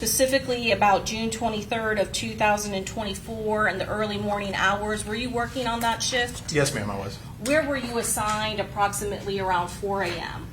Specifically about June 23rd of 2024 in the early morning hours. Were you working on that shift? Yes, ma'am, I was. Where were you assigned approximately around 4 a.m.?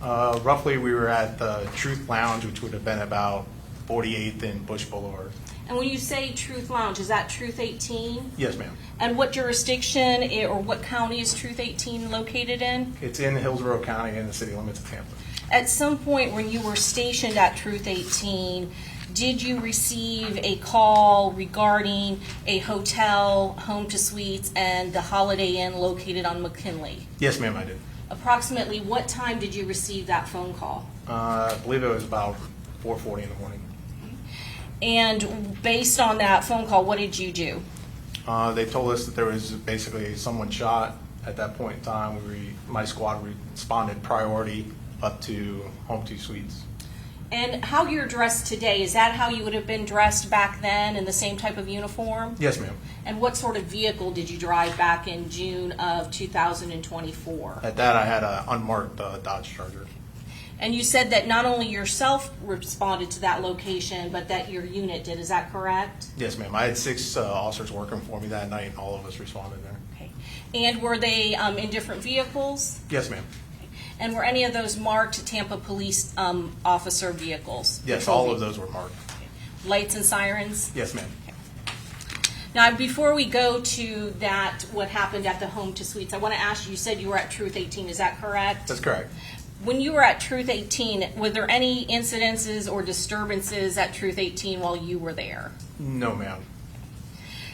Roughly, we were at the Truth Lounge, which would have been about 48th and Bush Boulevard. And when you say Truth Lounge, is that Truth 18? Yes, ma'am. And what jurisdiction or what county is Truth 18 located in? It's in Hillsborough County in the city limits of Tampa. At some point when you were stationed at Truth 18, did you receive a call regarding a hotel, Home to Suites, and the Holiday Inn located on McKinley? Yes, ma'am, I did. Approximately what time did you receive that phone call? I believe it was about 4:40 in the morning. And based on that phone call, what did you do? They told us that there was basically someone shot. At that point in time, my squad responded priority up to Home to Suites. And how you're dressed today, is that how you would have been dressed back then in the same type of uniform? Yes, ma'am. And what sort of vehicle did you drive back in June of 2024? At that, I had an unmarked Dodge Charger. And you said that not only yourself responded to that location, but that your unit did. Is that correct? Yes, ma'am. I had 6 officers working for me that night, and all of us responded there. Okay. And were they in different vehicles? Yes, ma'am. And were any of those marked Tampa Police officer vehicles? Yes, all of those were marked. Okay. Lights and sirens? Yes, ma'am. Now, before we go to that, what happened at the Home to Suites, I want to ask you said you were at Truth 18. Is that correct? That's correct. When you were at Truth 18, were there any incidences or disturbances at Truth 18 while you were there? No, ma'am.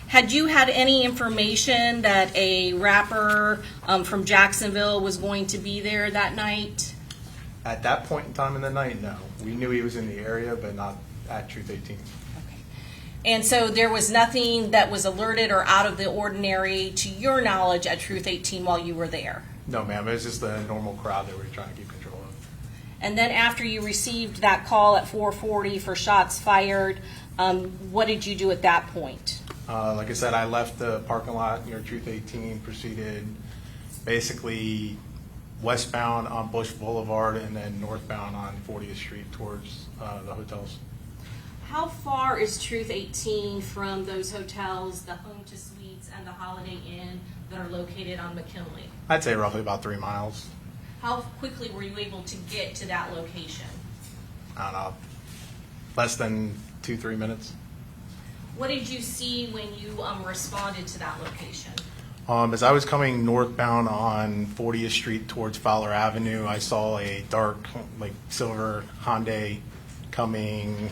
Had you had any information that a rapper from Jacksonville was going to be there that night? At that point in time in the night, no. We knew he was in the area, but not at Truth 18. Okay. And so there was nothing that was alerted or out of the ordinary, to your knowledge, at Truth 18 while you were there? No, ma'am. It was just the normal crowd that we were trying to keep control of. And then after you received that call at 4:40 for shots fired, what did you do at that point? Like I said, I left the parking lot near Truth 18, proceeded basically westbound on Bush Boulevard and then northbound on 40th Street towards the hotels. How far is Truth 18 from those hotels, the Home to Suites and the Holiday Inn that are located on McKinley? I'd say roughly about 3 miles. How quickly were you able to get to that location? I don't know, less than 2-3 minutes. What did you see when you responded to that location? As I was coming northbound on 40th Street towards Fowler Avenue, I saw a dark, like silver Hyundai coming.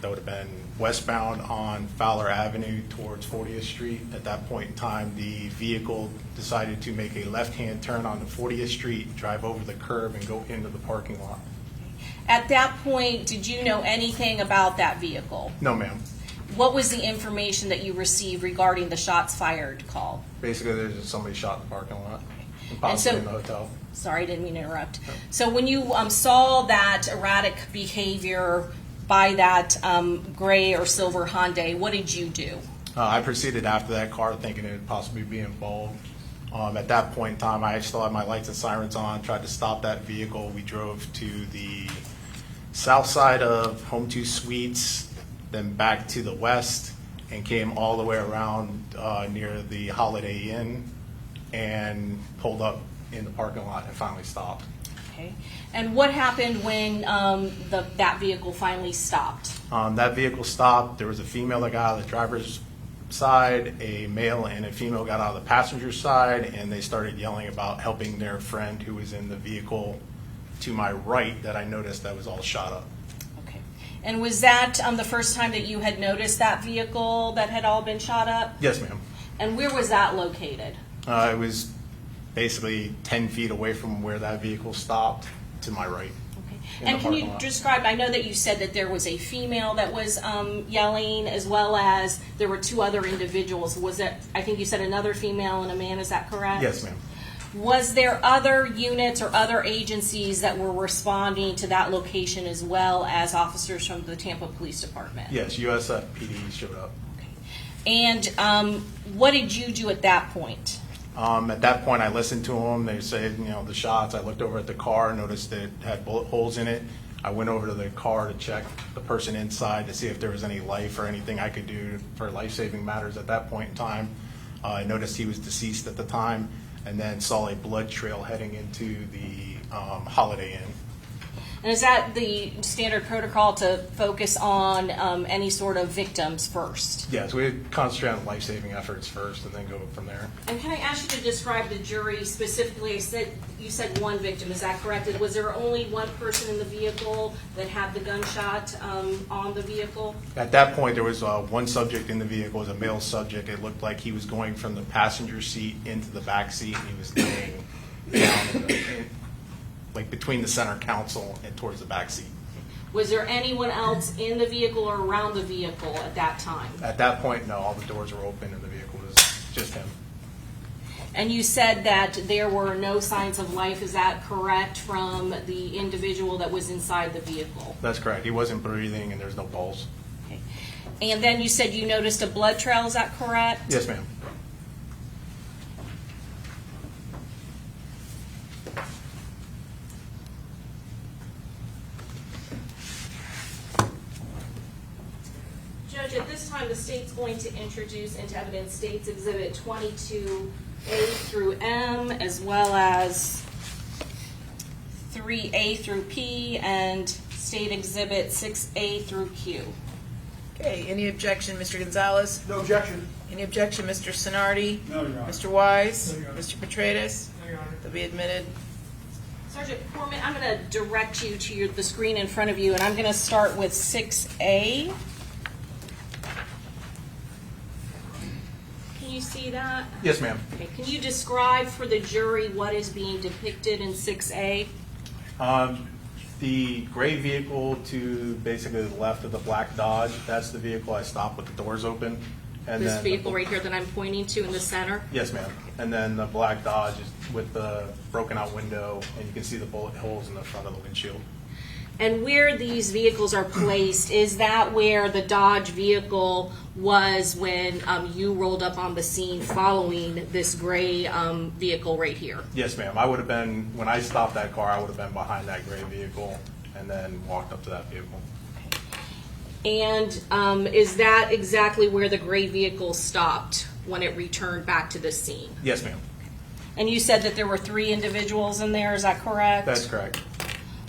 That would have been westbound on Fowler Avenue towards 40th Street. At that point in time, the vehicle decided to make a left-hand turn onto 40th Street, drive over the curb, and go into the parking lot. At that point, did you know anything about that vehicle? No, ma'am. What was the information that you received regarding the shots fired call? Basically, there's just somebody shot in the parking lot, and possibly in the hotel. Sorry, I didn't mean to interrupt. So when you saw that erratic behavior by that gray or silver Hyundai, what did you do? I proceeded after that car thinking it would possibly be involved. At that point in time, I still had my lights and sirens on, tried to stop that vehicle. We drove to the south side of Home to Suites, then back to the west, and came all the way around near the Holiday Inn and pulled up in the parking lot and finally stopped. Okay. And what happened when that vehicle finally stopped? That vehicle stopped. There was a female that got out of the driver's side, a male and a female got out of the passenger side, and they started yelling about helping their friend who was in the vehicle to my right that I noticed that was all shot up. Okay. And was that the first time that you had noticed that vehicle that had all been shot up? Yes, ma'am. And where was that located? It was basically 10 feet away from where that vehicle stopped to my right. And can you describe, I know that you said that there was a female that was yelling, as well as there were 2 other individuals. Was it, I think you said another female and a man, is that correct? Yes, ma'am. Was there other units or other agencies that were responding to that location, as well as officers from the Tampa Police Department? Yes, USFPD showed up. Okay. And what did you do at that point? At that point, I listened to them. They said, the shots. I looked over at the car, noticed it had bullet holes in it. I went over to the car to check the person inside to see if there was any life or anything I could do for life-saving matters at that point in time. I noticed he was deceased at the time, and then saw a blood trail heading into the Holiday Inn. And is that the standard protocol to focus on any sort of victims first? Yes, we would concentrate on life-saving efforts first and then go from there. And can I ask you to describe the jury specifically? You said one victim, is that correct? Was there only one person in the vehicle that had the gunshot on the vehicle? At that point, there was one subject in the vehicle, it was a male subject. It looked like he was going from the passenger seat into the back seat, and he was laying down like between the center console and towards the back seat. Was there anyone else in the vehicle or around the vehicle at that time? At that point, no, all the doors were open and the vehicle was just him. And you said that there were no signs of life, is that correct, from the individual that was inside the vehicle? That's correct. He wasn't breathing and there's no pulse. Okay. And then you said you noticed a blood trail, is that correct? Yes, ma'am. Judge, at this time, the state's going to introduce into evidence State's Exhibit 22A through M, as well as 3A through P, and State Exhibit 6A through Q. Okay, any objection, Mr. Gonzalez? No objection. Any objection, Mr. Sonardi? No, Your Honor. Mr. Wise? No, Your Honor. Mr. Petratus? No, Your Honor. They'll be admitted. Sergeant Corman, I'm going to direct you to the screen in front of you, and I'm going to start with 6A. Can you see that? Yes, ma'am. Okay. Can you describe for the jury what is being depicted in 6A? The gray vehicle to basically the left of the black Dodge, that's the vehicle I stopped with the doors open. And This then vehicle right here that I'm pointing to in the center? Yes, ma'am. And then the black Dodge is with the broken out window, and you can see the bullet holes in the front of the windshield. And where these vehicles are placed, is that where the Dodge vehicle was when you rolled up on the scene following this gray vehicle right here? Yes, ma'am. I would have been, when I stopped that car, I would have been behind that gray vehicle and then walked up to that vehicle. And is that exactly where the gray vehicle stopped when it returned back to the scene? Yes, ma'am. And you said that there were 3 individuals in there, is that correct? That's correct.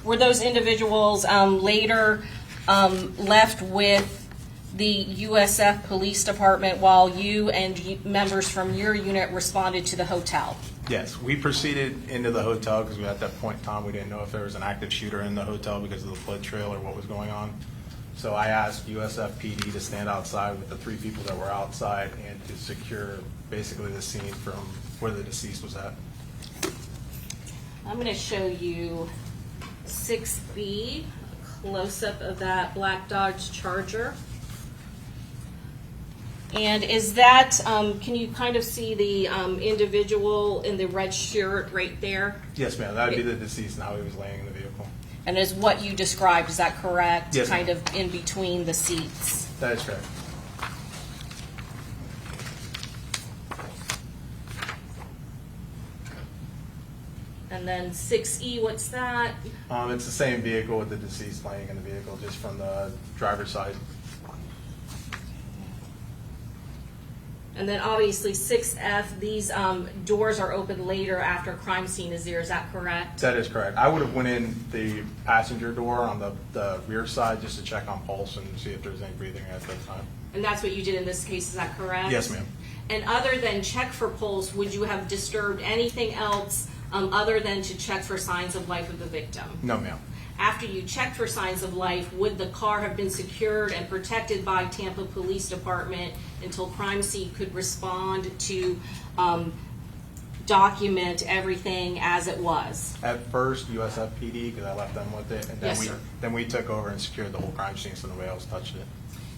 Were those individuals later left with the USF Police Department while you and members from your unit responded to the hotel? Yes, we proceeded into the hotel because at that point in time, we didn't know if there was an active shooter in the hotel because of the blood trail or what was going on. So I asked USF PD to stand outside with the 3 people that were outside and to secure basically the scene from where the deceased was at. I'm going to show you 6B, a close-up of that black Dodge Charger. And is that, can you kind of see the individual in the red shirt right there? Yes, ma'am. That would be the deceased and how he was laying in the vehicle. And is what you described, is that correct? Yes, Kind ma'am. of in between the seats. That is correct. And then 6E, what's that? It's the same vehicle with the deceased laying in the vehicle, just from the driver's side. And then obviously 6F, these doors are open later after a crime scene is there, is that correct? That is correct. I would have went in the passenger door on the rear side just to check on pulse and see if there's any breathing at that time. And that's what you did in this case, is that correct? Yes, ma'am. And other than check for pulse, would you have disturbed anything else other than to check for signs of life of the victim? No, ma'am. After you checked for signs of life, would the car have been secured and protected by Tampa Police Department until crime scene could respond to document everything as it was? At first, USF PD, because I left them with it, and then Yes, sir. then we took over and secured the whole crime scene so nobody else touched it.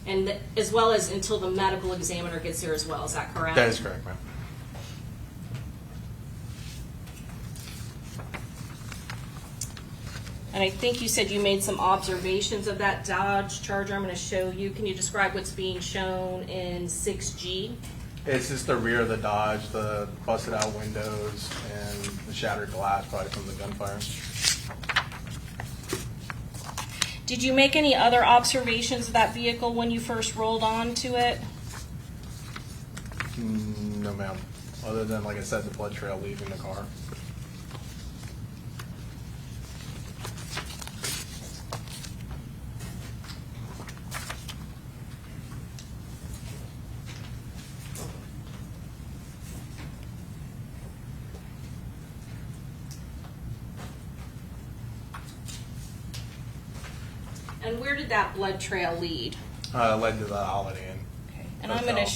And as well as until the medical examiner gets there as well, is that correct? That is correct, ma'am. And I think you said you made some observations of that Dodge Charger. I'm going to show you. Can you describe what's being shown in 6G? It's just the rear of the Dodge, the busted out windows, and the shattered glass probably from the gunfire. Did you make any other observations of that vehicle when you first rolled onto it? No, ma'am. Other than, like I said, the blood trail leaving the car. And where did that blood trail lead? Led to the Holiday Inn. Okay. And I'm going to,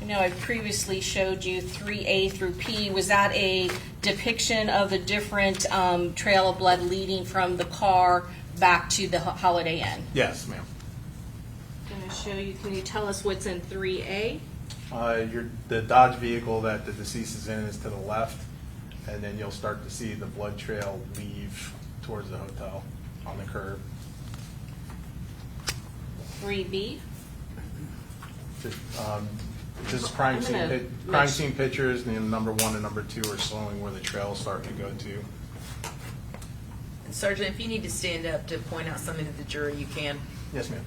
I know I previously showed you 3A through P. Was that a depiction of the different trail of blood leading from the car back to the Holiday Inn? Yes, ma'am. I'm going to show you. Can you tell us what's in 3A? The Dodge vehicle that the deceased is in is to the left, and then you'll start to see the blood trail leave towards the hotel on the curb. 3B? Just crime I'm scene, gonna crime make- scene pictures, and then number 1 and number 2 are showing where the trail's starting to go to. Sergeant, if you need to stand up to point out something to the jury, you can. Yes, ma'am.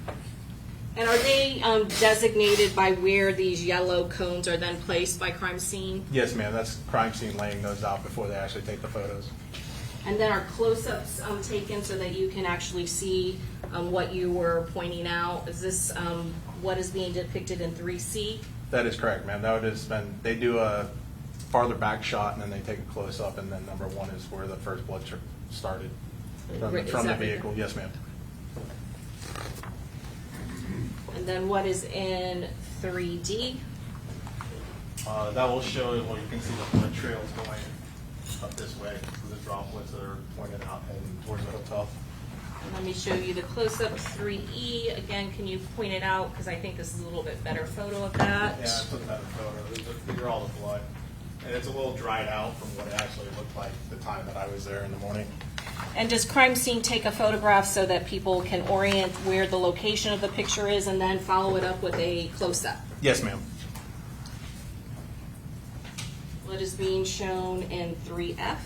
And are they designated by where these yellow cones are then placed by crime scene? Yes, ma'am. That's crime scene laying those out before they actually take the photos. And then are close-ups taken so that you can actually see what you were pointing out? Is this what is being depicted in 3C? That is correct, ma'am. That would have been, they do a farther back shot, and then they take a close up, and then number 1 is where the first blood started from Is the that- vehicle. Yes, ma'am. And then what is in 3D? That will show, well, you can see the blood trails going up this way, so the droplets that are pointed out and towards the hotel. And let me show you the close-up 3E. Again, can you point it out? Because I think this is a little bit better photo of that. Yeah, I took that in photo. These are all the blood. And it's a little dried out from what it actually looked like the time that I was there in the morning. And does crime scene take a photograph so that people can orient where the location of the picture is and then follow it up with a close-up? Yes, ma'am. What is being shown in 3F?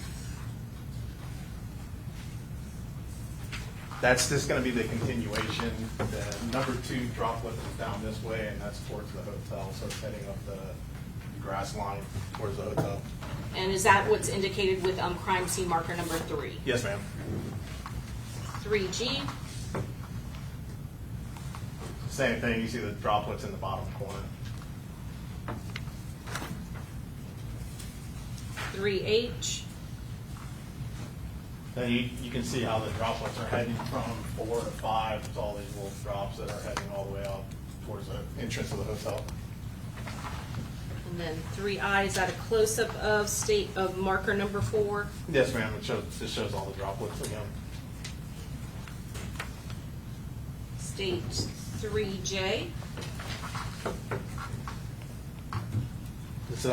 That's just going to be the continuation. The number 2 droplet is down this way, and that's towards the hotel. So it's heading up the grass line towards the hotel. And is that what's indicated with crime scene marker number 3? Yes, ma'am. 3G? Same thing. You see the droplets in the bottom corner. 3H? Then you can see how the droplets are heading from 4 to 5. It's all these little drops that are heading all the way up towards the entrance of the hotel. And then 3I, is that a close-up of marker number 4? Yes, ma'am. It shows all the droplets again. State 3J? This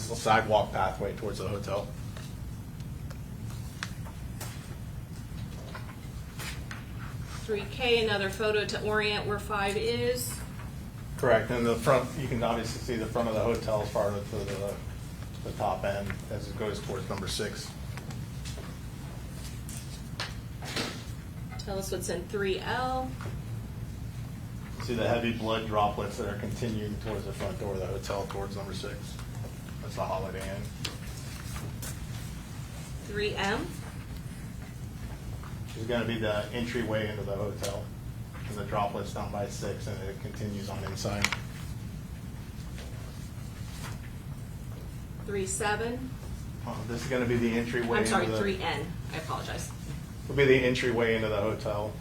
is the sidewalk pathway towards the hotel. 3K, another photo to orient where 5 is. Correct. And the front, you can obviously see the front of the hotel as far as to the top end as it goes towards number 6. Tell us what's in 3L. See the heavy blood droplets that are continuing towards the front door of the hotel towards number 6. That's the Holiday Inn. 3M. Is going to be the entryway into the hotel. And the droplets down by 6, and it continues on inside. 3-7. This is going to be the entryway. I'm sorry, into the, 3N. I apologize. Will be the entryway into the hotel.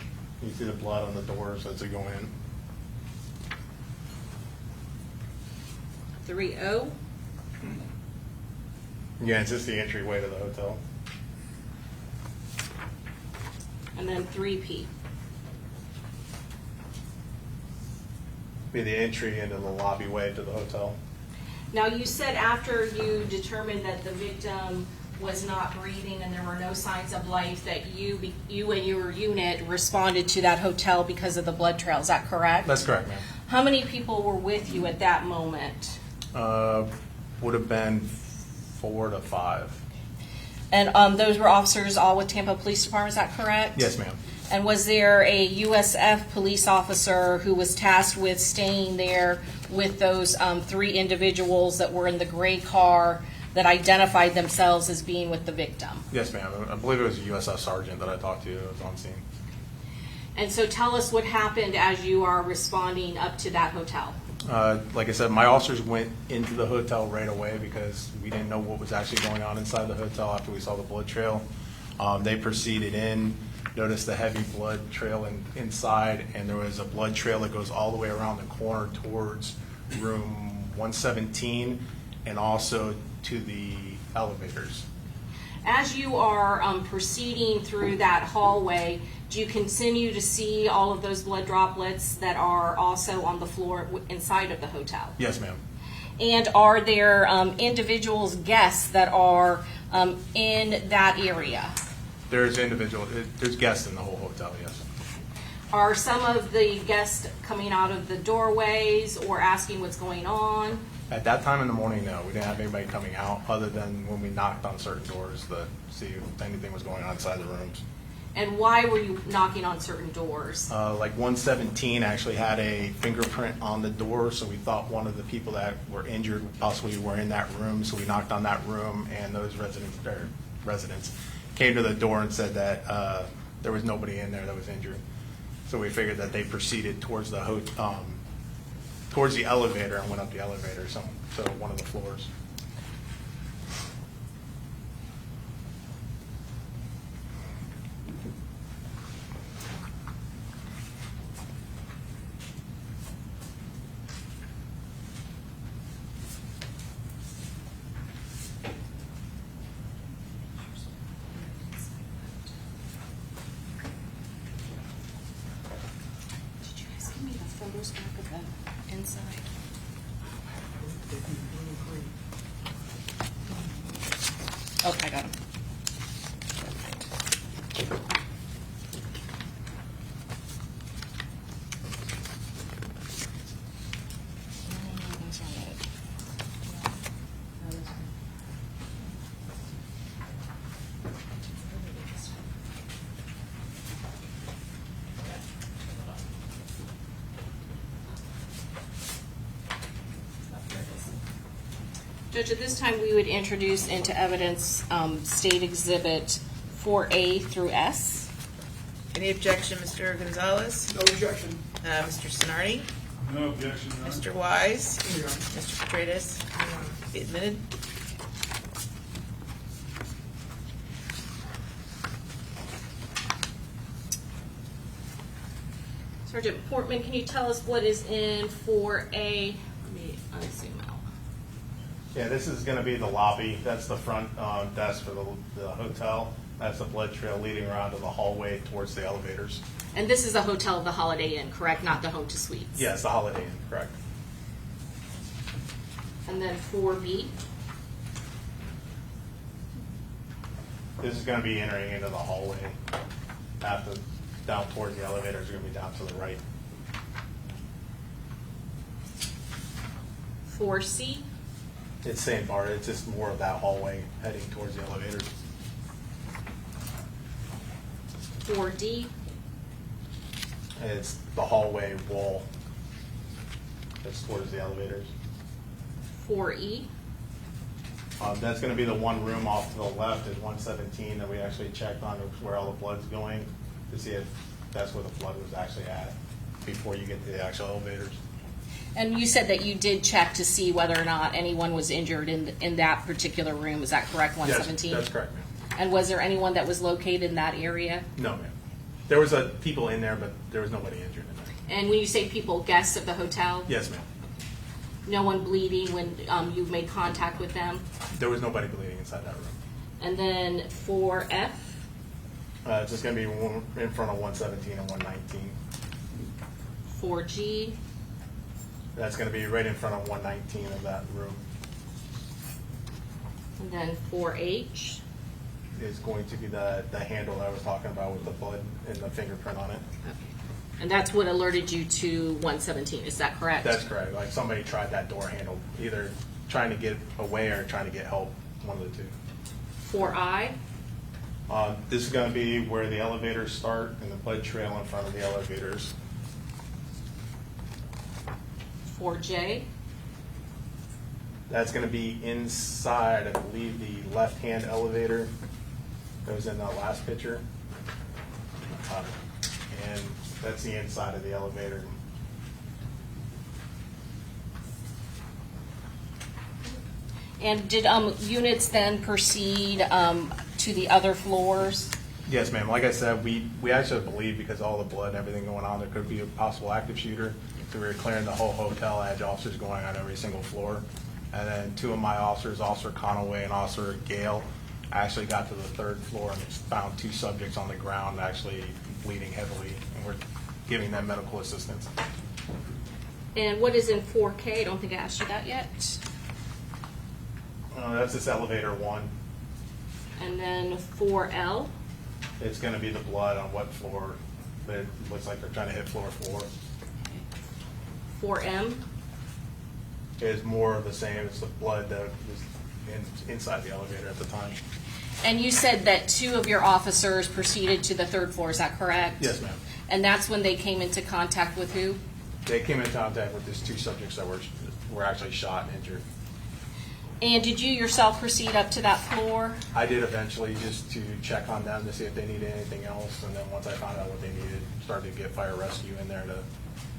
You see the blood on the doors as they go in. 3O. Yeah, it's just the entryway to the hotel. And then 3P. Be the entry into the lobby way to the hotel. Now, you said after you determined that the victim was not breathing and there were no signs of life that you and your unit responded to that hotel because of the blood trail. Is that correct? That's correct, ma'am. How many people were with you at that moment? Would have been 4 to 5. And those were officers all with Tampa Police Department, is that correct? Yes, ma'am. And was there a USF police officer who was tasked with staying there with those 3 individuals that were in the gray car that identified themselves as being with the victim? Yes, ma'am. I believe it was a USF sergeant that I talked to that was on scene. And so tell us what happened as you are responding up to that hotel. Like I said, my officers went into the hotel right away because we didn't know what was actually going on inside the hotel after we saw the blood trail. They proceeded in, noticed the heavy blood trail inside, and there was a blood trail that goes all the way around the corner towards room 117 and also to the elevators. As you are proceeding through that hallway, do you continue to see all of those blood droplets that are also on the floor inside of the hotel? Yes, ma'am. And are there individuals, guests that are in that area? There's guests in the whole hotel, yes. Are some of the guests coming out of the doorways or asking what's going on? At that time in the morning, no. We didn't have anybody coming out other than when we knocked on certain doors to see if anything was going on inside the rooms. And why were you knocking on certain doors? Like 117 actually had a fingerprint on the door, so we thought one of the people that were injured possibly were in that room, so we knocked on that room, and those residents came to the door and said that there was nobody in there that was injured. So we figured that they proceeded towards the towards the elevator and went up the elevator, so one of the floors. Did you guys give me the photos back of the inside? Okay, I got them. Judge, at this time, we would introduce into evidence State Exhibit 4A through S. Any objection, Mr. Gonzalez? No objection. Mr. Sonardi? No objection. Your Honor. Mr. Wise? Your Honor. Mr. Petraeus? Be admitted. Sergeant Portman, can you tell us what is in 4A? Let me unzoom out. Yeah, this is going to be the lobby. That's the front desk for the hotel. That's the blood trail leading around to the hallway towards the elevators. And this is a hotel of the Holiday Inn, correct? Not the Home to Suites? Yes, the Holiday Inn, correct. And then 4B? This is going to be entering into the hallway. After down towards the elevators, are going to be down to the right. 4C? It's same part. It's just more of that hallway heading towards the elevators. 4D? It's the hallway wall that's towards the elevators. 4E? That's going to be the one room off to the left is 117 that we actually checked on where all the blood's going to see if that's where the blood was actually at before you get to the actual elevators. And you said that you did check to see whether or not anyone was injured in that particular room. Is that correct, 117? Yes, that's correct, ma'am. And was there anyone that was located in that area? No, ma'am. There was people in there, but there was nobody injured in there. And when you say people, guests of the hotel? Yes, ma'am. No one bleeding when you made contact with them? There was nobody bleeding inside that room. And then 4F? It's just going to be in front of 117 and 119. 4G? That's going to be right in front of 119 of that room. And then 4H? Is going to be the handle I was talking about with the blood and the fingerprint on it. Okay. And that's what alerted you to 117, is that correct? That's correct. Like somebody tried that door handle, either trying to get away or trying to get help, one of the two. 4I, This is going to be where the elevators start and the blood trail in front of the elevators. 4J, That's going to be inside, I believe, the left-hand elevator that was in the last picture. And that's the inside of the elevator. and did units then proceed to the other floors? Yes, ma'am. Like I said, we actually believe because of all the blood and everything going on, there could be a possible active shooter. So we were clearing the whole hotel. I had officers going on every single floor. And then two of my officers, Officer Conaway and Officer Gale, actually got to the third floor and found two subjects on the ground actually bleeding heavily. And we're giving them medical assistance. And what is in 4K? I don't think I asked you that yet. That's this elevator one. And then 4L, It's going to be the blood on what floor, but it looks like they're trying to hit floor 4. 4M, It's more of the same. It's the blood that was inside the elevator at the time. and you said that two of your officers proceeded to the third floor, is that correct? Yes, ma'am. And that's when they came into contact with who? They came in contact with these two subjects that were actually shot and injured. And did you yourself proceed up to that floor? I did eventually just to check on them to see if they needed anything else, and then once I found out what they needed, started to get fire rescue in there to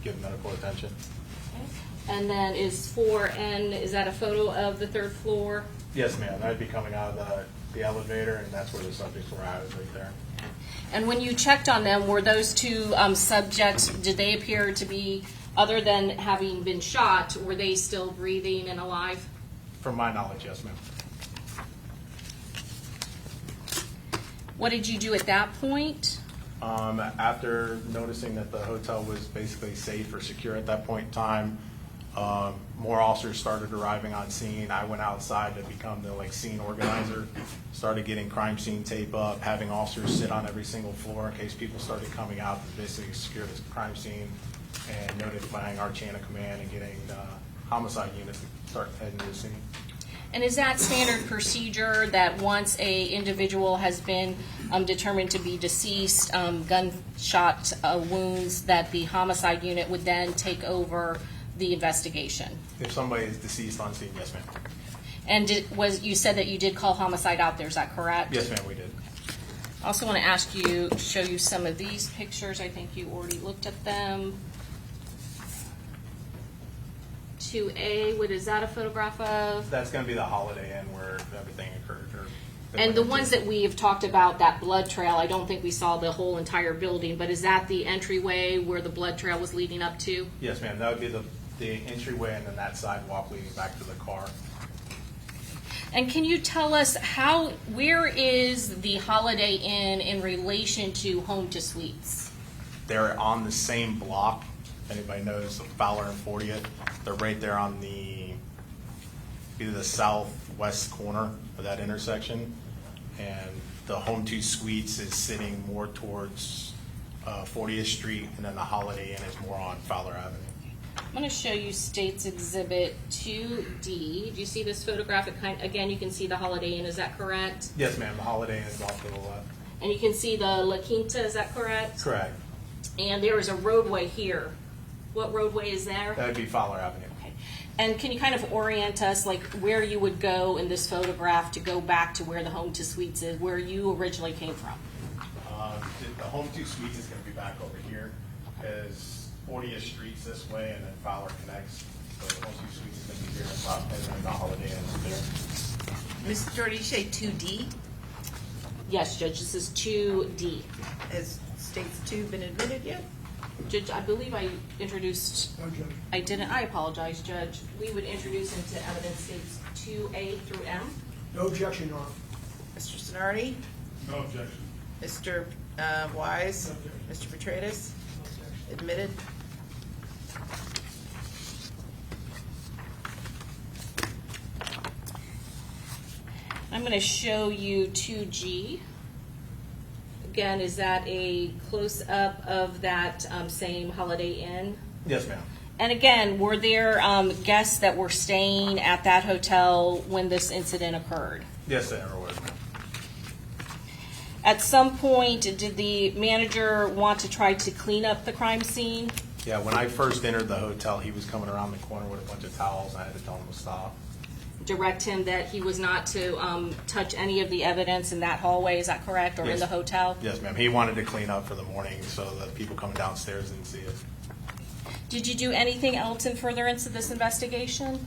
give medical attention. And then is 4N, is that a photo of the third floor? Yes, ma'am. I'd be coming out of the elevator, and that's where the subjects were at, right there. And when you checked on them, were those two subjects, did they appear to be, other than having been shot, were they still breathing and alive? From my knowledge, yes, ma'am. What did you do at that point? After noticing that the hotel was basically safe or secure at that point in time, more officers started arriving on scene. I went outside to become the scene organizer, started getting crime scene tape up, having officers sit on every single floor in case people started coming out to basically secure the crime scene, and notifying our chain of command and getting the homicide unit to start heading to the scene. And is that standard procedure that once a individual has been determined to be deceased, gunshot wounds, that the homicide unit would then take over the investigation? If somebody is deceased on scene, yes, ma'am. And you said that you did call homicide out there, is that correct? Yes, ma'am, we did. I also want to ask you, show you some of these pictures. I think you already looked at them. 2A, what is that a photograph of? That's going to be the Holiday Inn where everything occurred. And the ones that we have talked about, that blood trail, I don't think we saw the whole entire building, but is that the entryway where the blood trail was leading up to? Yes, ma'am. That would be the entryway and then that sidewalk leading back to the car. And can you tell us where is the Holiday Inn in relation to Home to Suites? They're on the same block. If anybody knows the Fowler and 40th, they're right there on either the southwest corner of that intersection. And the Home to Suites is sitting more towards 40th Street, and then the Holiday Inn is more on Fowler Avenue. I'm going to show you State's Exhibit 2D. Do you see this photograph? Again, you can see the Holiday Inn. Is that correct? Yes, ma'am. The Holiday Inn is off to the left. And you can see the La Quinta. Is that correct? Correct. And there is a roadway here. What roadway is there? That would be Fowler Avenue. Okay. And can you kind of orient us, where you would go in this photograph to go back to where the Home to Suites is, where you originally came from? The Home to Suites is going to be back over here, as 40th Street's this way, and then Fowler connects. So the Home to Suites is going to be here, and then the Holiday Inn is there. Mr. Jordan, you say 2D? Yes, Judge, this is 2D. Has States 2 been admitted yet? Judge, I believe I introduced, No, Judge. I didn't, I apologize, Judge. We would introduce into evidence States 2A through M. No objection, Your Honor. Mr. Sonardi? No objection. Mr. Wise? Mr. Petratus? Admitted? I'm going to show you 2G. Again, is that a close-up of that same Holiday Inn? Yes, ma'am. And again, were there guests that were staying at that hotel when this incident occurred? Yes, there was, ma'am. At some point, did the manager want to try to clean up the crime scene? Yeah, when I first entered the hotel, he was coming around the corner with a bunch of towels, and I had to tell him to stop. Direct him that he was not to touch any of the evidence in that hallway, is that correct, or in Yes. the hotel? Yes, ma'am. He wanted to clean up for the morning so that people coming downstairs didn't see it. Did you do anything else in furtherance of this investigation?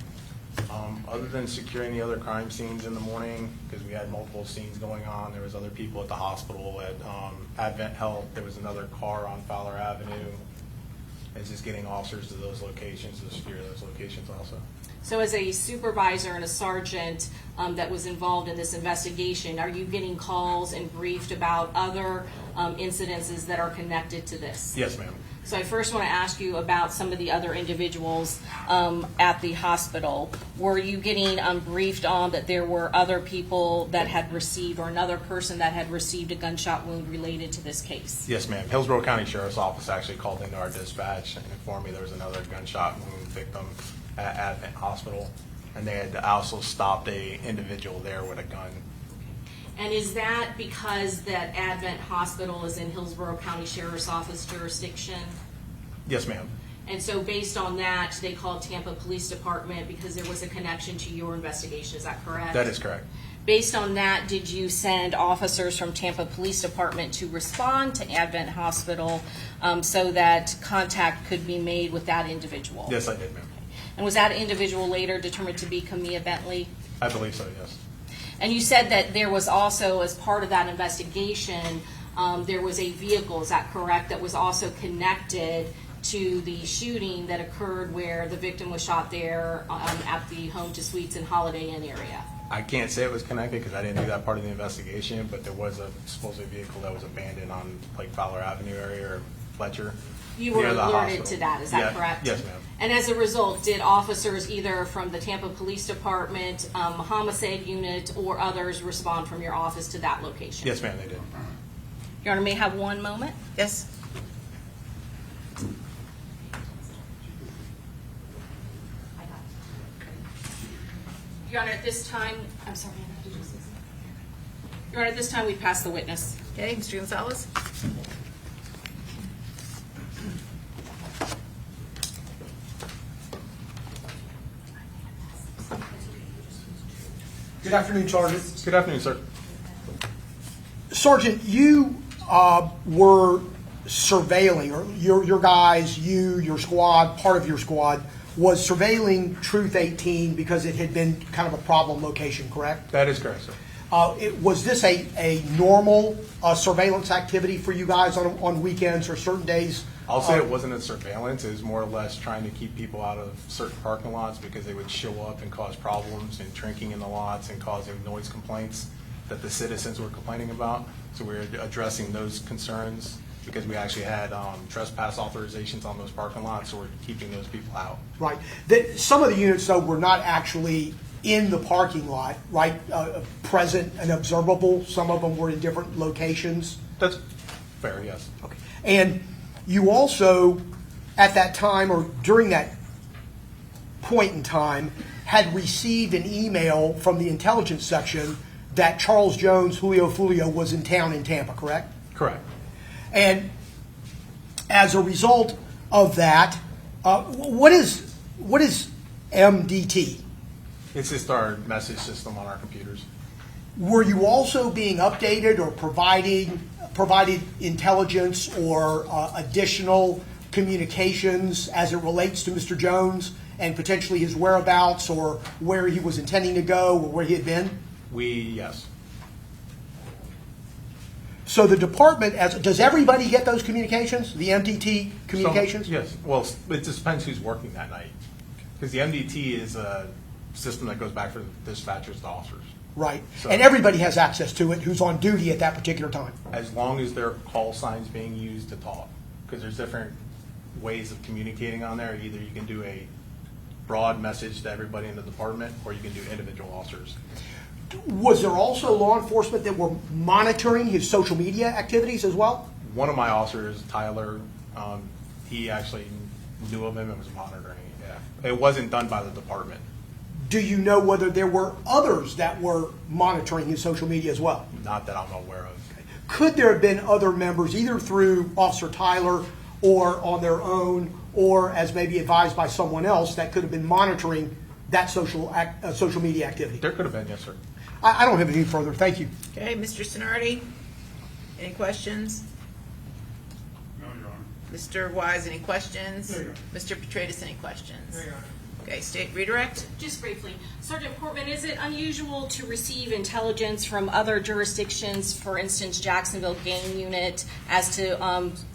Other than securing the other crime scenes in the morning, because we had multiple scenes going on, there was other people at the hospital, at Advent Health, there was another car on Fowler Avenue. It's just getting officers to those locations to secure those locations also. So as a supervisor and a sergeant that was involved in this investigation, are you getting calls and briefed about other incidences that are connected to this? Yes, ma'am. So I first want to ask you about some of the other individuals at the hospital. Were you getting briefed on that there were other people that had received, or another person that had received a gunshot wound related to this case? Yes, ma'am. Hillsborough County Sheriff's Office actually called into our dispatch and informed me there was another gunshot wound victim at Advent Hospital, and they had also stopped a individual there with a gun. And is that because that Advent Hospital is in Hillsborough County Sheriff's Office jurisdiction? Yes, ma'am. And so based on that, they called Tampa Police Department because there was a connection to your investigation, is that correct? That is correct. Based on that, did you send officers from Tampa Police Department to respond to Advent Hospital so that contact could be made with that individual? Yes, I did, ma'am. And was that individual later determined to be Camilla Bentley? I believe so, yes. And you said that there was also, as part of that investigation, there was a vehicle, is that correct, that was also connected to the shooting that occurred where the victim was shot there at the Home to Suites and Holiday Inn area? I can't say it was connected because I didn't do that part of the investigation, but there was a supposed vehicle that was abandoned on like Fowler Avenue area or Fletcher. You were near the alerted hospital. to that, is that Yeah, correct? Yes, ma'am. And as a result, did officers either from the Tampa Police Department, homicide unit, or others respond from your office to that location? Yes, ma'am, they did. Your Honor, may I have one moment? Yes. Your Honor, at this time, I'm sorry, Anna, did you say something? Your Honor, at this time, we pass the witness. Okay, Mr. Gonzalez? Good afternoon, Sergeant. Good afternoon, sir. Sergeant, you were surveilling, or your guys, your squad, part of your squad, was surveilling Truth 18 because it had been kind of a problem location, correct? That is correct, sir. Was this a normal surveillance activity for you guys on weekends or certain days? I'll say it wasn't a surveillance. It was more or less trying to keep people out of certain parking lots because they would show up and cause problems and drinking in the lots and causing noise complaints that the citizens were complaining about. So we were addressing those concerns because we actually had trespass authorizations on those parking lots, so we're keeping those people out. Right. Some of the units, though, were not actually in the parking lot, right, present and observable. Some of them were in different locations. That's fair, yes. Okay. And you also, at that time or during that point in time, had received an email from the intelligence section that Charles Jones, Julio Foolio, was in town in Tampa, correct? Correct. And as a result of that, what is MDT? It's just our message system on our computers. Were you also being updated or provided intelligence or additional communications as it relates to Mr. Jones and potentially his whereabouts or where he was intending to go or where he had been? Yes. So the department, does everybody get those communications, the MDT communications? Yes. Well, it just depends who's working that night. Because the MDT is a system that goes back from dispatchers to officers. Right. So- And everybody has access to it who's on duty at that particular time. As long as their call sign's being used to talk. Because there's different ways of communicating on there. Either you can do a broad message to everybody in the department, or you can do individual officers. Was there also law enforcement that were monitoring his social media activities as well? One of my officers, Tyler, he actually knew of him and was monitoring it, yeah. It wasn't done by the department. Do you know whether there were others that were monitoring his social media as well? Not that I'm aware of. could there have been other members, either through Officer Tyler or on their own, or as maybe advised by someone else, that could have been monitoring that social media activity? There could have been, yes, sir. I don't have anything further. Thank you. Okay, Mr. Sonardi, any questions? No, Your Honor. Mr. Wise, any questions? No, Your Honor. Mr. Petratus, any questions? No, Your Honor. Okay, State Redirect? Just briefly, Sergeant Portman, is it unusual to receive intelligence from other jurisdictions, for instance, Jacksonville Gang Unit, as to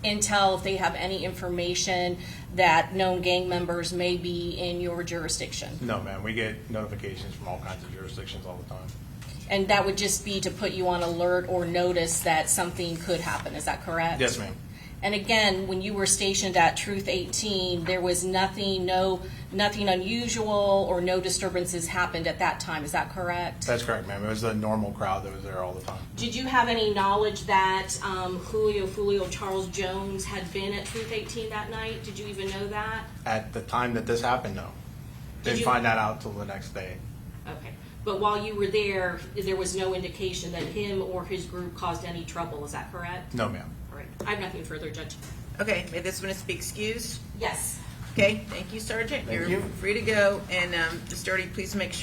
intel if they have any information that known gang members may be in your jurisdiction? No, ma'am, we get notifications from all kinds of jurisdictions all the time. And that would just be to put you on alert or notice that something could happen, is that correct? Yes, ma'am. And again, when you were stationed at Truth 18, there was nothing unusual or no disturbances happened at that time, is that correct? That's correct, ma'am. It was a normal crowd that was there all the time. Did you have any knowledge that Julio Foolio, Charles Jones had been at Truth 18 that night? Did you even know that? At the time that this happened, no. Didn't you- find that out till the next day. Okay. But while you were there was no indication that him or his group caused any trouble, is that correct? No, ma'am. All right. I have nothing further, Judge. Okay, may this witness be excused? Yes. Okay, thank you, Sergeant. Thank You're you. free to go. And Mr. Doherty, please make sure